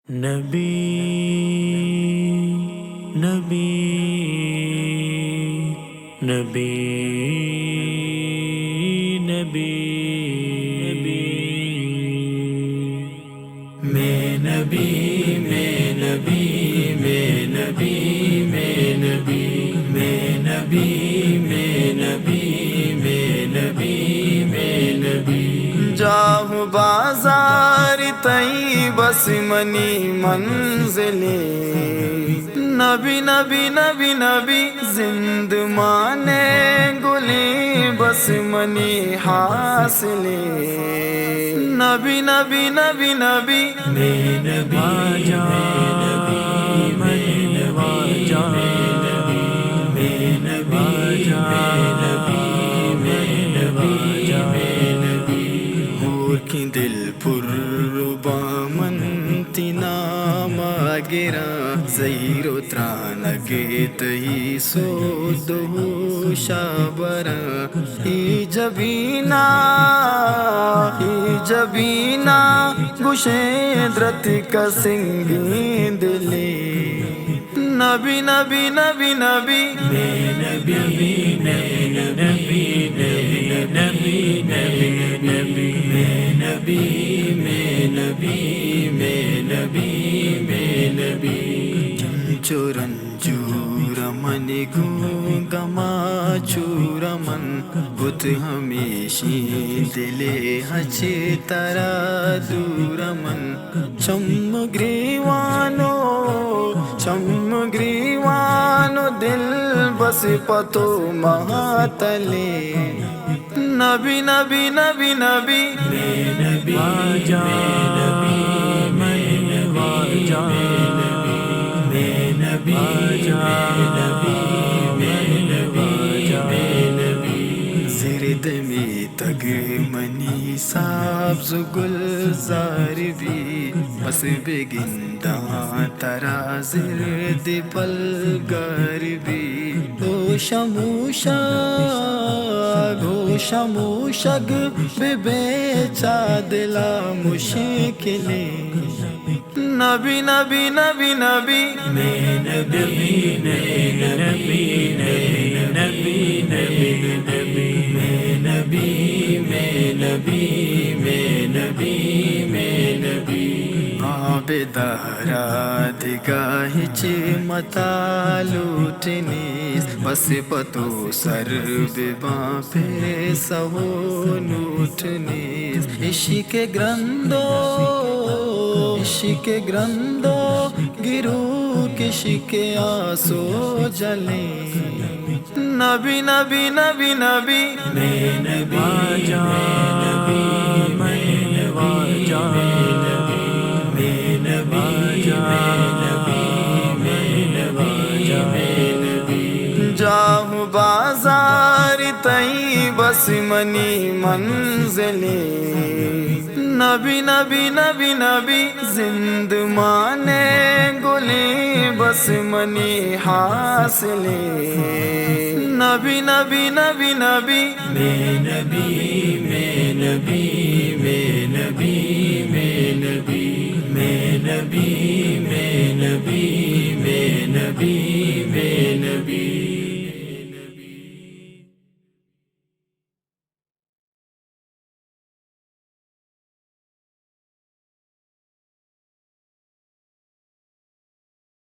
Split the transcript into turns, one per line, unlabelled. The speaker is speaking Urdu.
نبی نبی نبی نبی میں نبی میں نبی میں نبی میں نبی میں نبی میں نبی میں نبی میں نبی جاؤ بازار تئی بس منی منزلے نبی نبی نبی نبی زند مانے گلی بس منی حاصلے نبی نبی نبی نبی میں نبی کی دل پر ربامنتی نام گرا زہیر و ترانگے تئی سو دو شابرا ای جبینا گوشے درت کا سنگی دلی نبی نبی نبی نبی میں نبی میں نبی نبی نبی نبی نبی میں نبی میں نبی میں نبی میں نبی چورن چورمن گما چورمن بت ہمیشی دلے ہچ ترا دورمن چم گریوانو دل بس پتو مہاتلے نبی نبی نبی نبی میں نبی زرد میں تگ منی سابز گلزار بھی بس بگنداں ترا زرد پلگار بھی گوشموشگ ببیچا دلا مشکلے نبی نبی نبی نبی میں نبی میں نبی نبی نبی نبی میں نبی میں نبی میں نبی میں نبی آبدارا دگاہ متا لوٹنیس بس پتو سر بباں پہ سہو نوٹنیس عشق گرندو گرو کشک آسو جلے نبی نبی نبی نبی میں نبی جاؤ بازار تئی بس منی منزلے نبی نبی نبی نبی زند مانے گلی بس منی حاصلے نبی نبی نبی نبی میں نبی میں نبی میں نبی میں نبی میں نبی